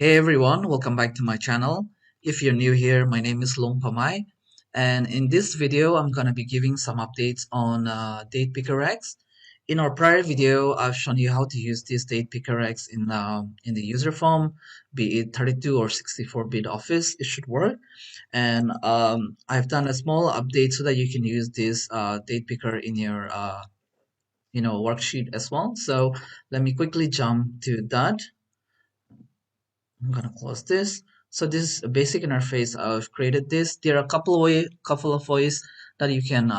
Hey everyone, welcome back to my channel. If you're new here, my name is Long Pamai, and in this video, I'm gonna be giving some updates on DatePicker X. In our prior video, I've shown you how to use this DatePicker X in the user form, be it 32 or 64-bit Office, it should work. And I've done a small update so that you can use this DatePicker in your worksheet as well. So let me quickly jump to that. I'm gonna close this. So this is a basic interface. I've created this. There are a couple of ways that you can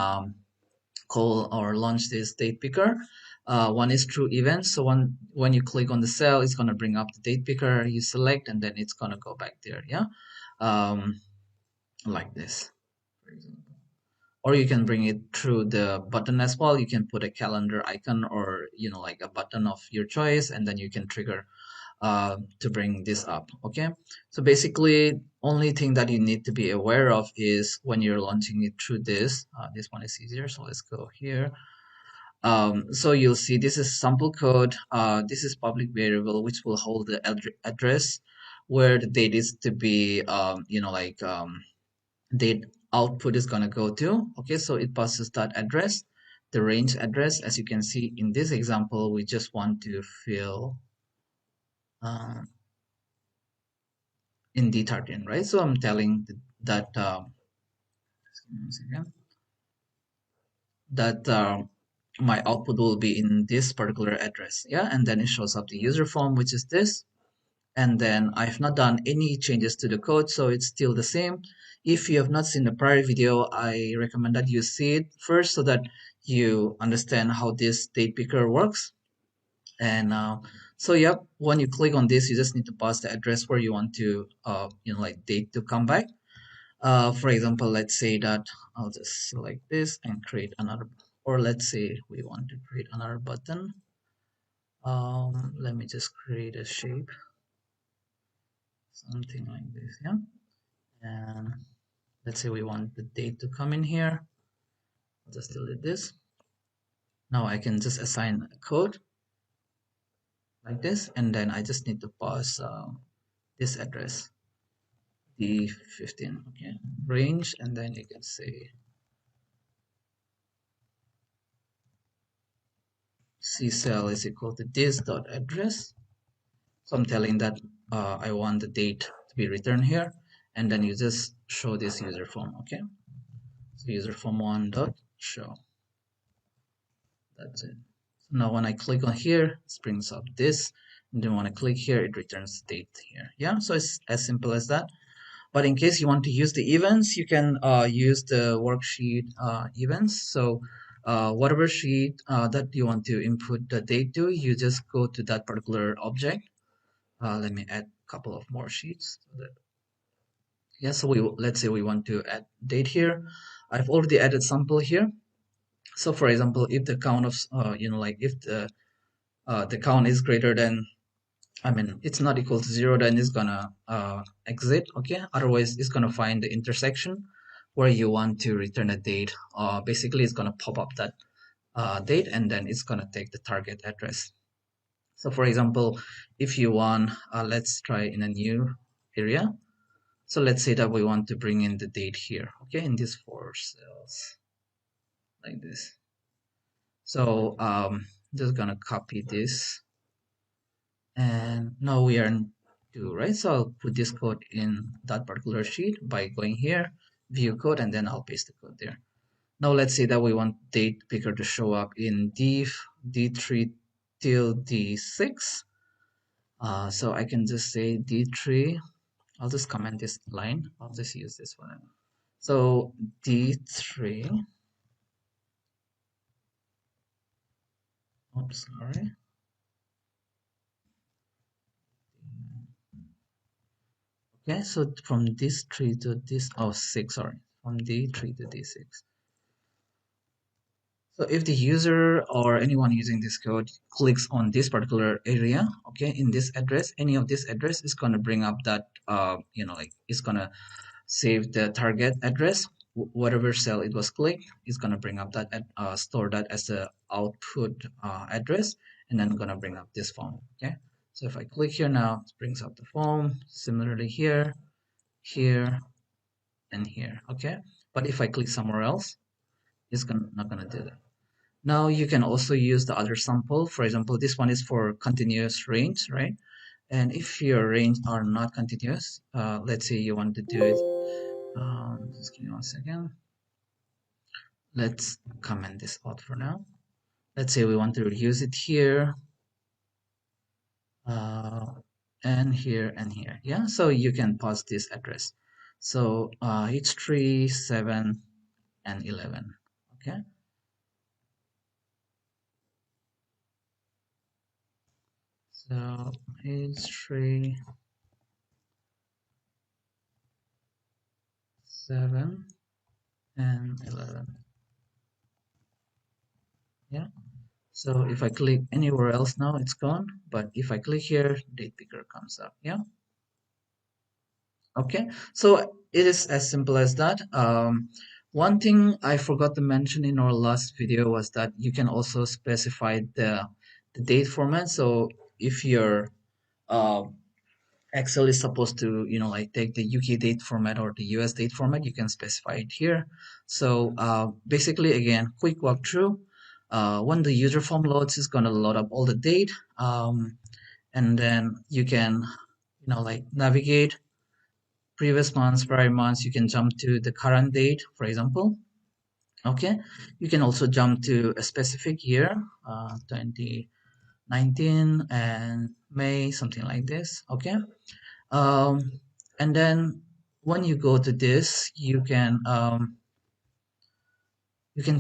call or launch this date picker. One is through events. So when you click on the cell, it's gonna bring up the date picker. You select, and then it's gonna go back there. Yeah, um, like this, for example. Or you can bring it through the button as well. You can put a calendar icon or like a button of your choice, and then you can trigger to bring this up. Okay, so basically only thing that you need to be aware of is when you're launching it through this one is easier, so let's go here. So you'll see this is sample code. This is public variable which will hold the address where the date is to be, date output is going to go to. Okay, so it passes that address, the range address. As you can see in this example, we just want to fill uh, in D13, right? So I'm telling that that my output will be in this particular address, yeah, and then it shows up the user form, which is this, and then I've not done any changes to the code, so it's still the same. If you have not seen the prior video, I recommend that you see it first so that you understand how this date picker works. And so yep, when you click on this, you just need to pass the address where you want to like date to come back. For example, let's say that I'll just select this and create another, or let's say we want to create another button. Let me just create a shape, something like this, yeah. And let's say we want the date to come in here. I'll just delete this. Now I can just assign a code like this, and then I just need to pass this address, D15, okay, range, and then you can say C cell is equal to this dot address. So I'm telling that I want the date to be returned here, and then you just show this user form. Okay, so user form one dot show. That's it. So now when I click on here, it brings up this, and then when I click here, it returns the date here. Yeah, so it's as simple as that. But in case you want to use the events, you can use the worksheet events. So whatever sheet that you want to input the date to, you just go to that particular object. Let me add a couple of more sheets. Yeah, so let's say we want to add date here. I've already added sample here. So for example, if the count of like if the count is greater than, I mean, it's not equal to 0, then it's gonna exit. Okay, otherwise it's gonna find the intersection where you want to return a date. Basically, it's gonna pop up that date, and then it's gonna take the target address. So for example, if you want, let's try in a new area. So let's say that we want to bring in the date here, okay, in these four cells, like this. So just gonna copy this, and now we are in two, right? So I'll put this code in that particular sheet by going here, view code, and then I'll paste the code there. Now let's say that we want date picker to show up in D3 till D6. So I can just say D3. I'll just comment this line. I'll just use this one. So D3. Oops, sorry. Okay, so from this 3 to this, oh, 6, sorry. From D3 to D6. So if the user or anyone using this code clicks on this particular area, okay, in this address, any of this address is going to bring up that, like it's going to save the target address, whatever cell it was clicked, it's going to bring up that, store that as the output address, and then going to bring up this form, okay? So if I click here now, it brings up the form. Similarly here, here, and here. Okay, but if I click somewhere else, it's not gonna do that. Now you can also use the other sample. For example, this one is for continuous range, right? And if your range are not continuous, let's say you want to do it. Just give me 1 second. Let's comment this out for now. Let's say we want to use it here, uh, and here and here. Yeah, so you can pass this address. So H3, 7, and 11. Okay. So H3, 7, and 11. Yeah. So if I click anywhere else now, it's gone. But if I click here, DatePicker comes up. Yeah. Okay. So it is as simple as that. One thing I forgot to mention in our last video was that you can also specify the date format. So if your uh, Excel is supposed to, like take the UK date format or the US date format, you can specify it here. So basically, again, quick walkthrough. When the user form loads, it's going to load up all the date. And then you can, like navigate previous months, prior months. You can jump to the current date, for example. Okay. You can also jump to a specific year, 2019 and May, something like this. Okay. Um, and then when you go to this, you can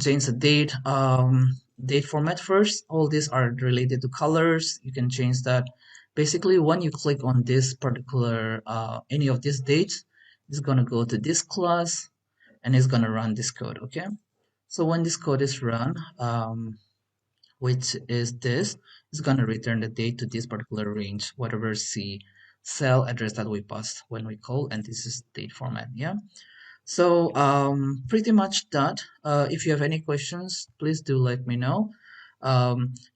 change the date format first. All these are related to colors. You can change that. Basically, when you click on this particular any of these dates, it's gonna go to this class and it's gonna run this code. Okay. So when this code is run, which is this, is going to return the date to this particular range, whatever C cell address that we passed when we call, and this is date format. Yeah. So pretty much that. If you have any questions, please do let me know.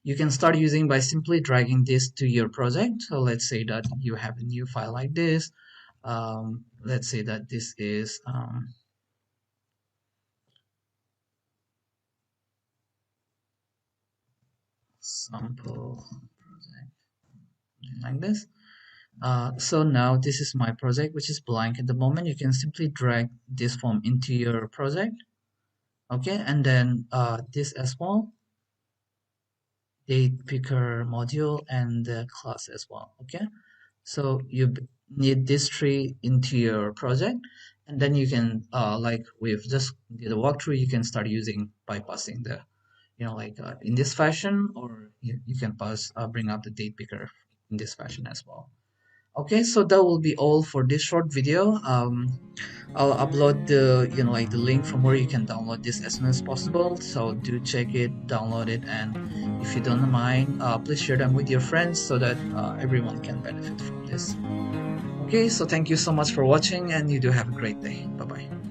You can start using by simply dragging this to your project. So let's say that you have a new file like this. Let's say that this is sample project like this. So now this is my project, which is blank at the moment. You can simply drag this form into your project. Okay, and then this as well, DatePicker module and the class as well. Okay, so you need this tree into your project, and then you can, like we've just did a walkthrough, you can start using bypassing the, like in this fashion, or you can bring up the DatePicker in this fashion as well. Okay, so that will be all for this short video. I'll upload the, like the link from where you can download this as soon as possible. So do check it, download it, and if you don't mind, please share them with your friends so that everyone can benefit from this. Okay, so thank you so much for watching, and you do have a great day. Bye bye.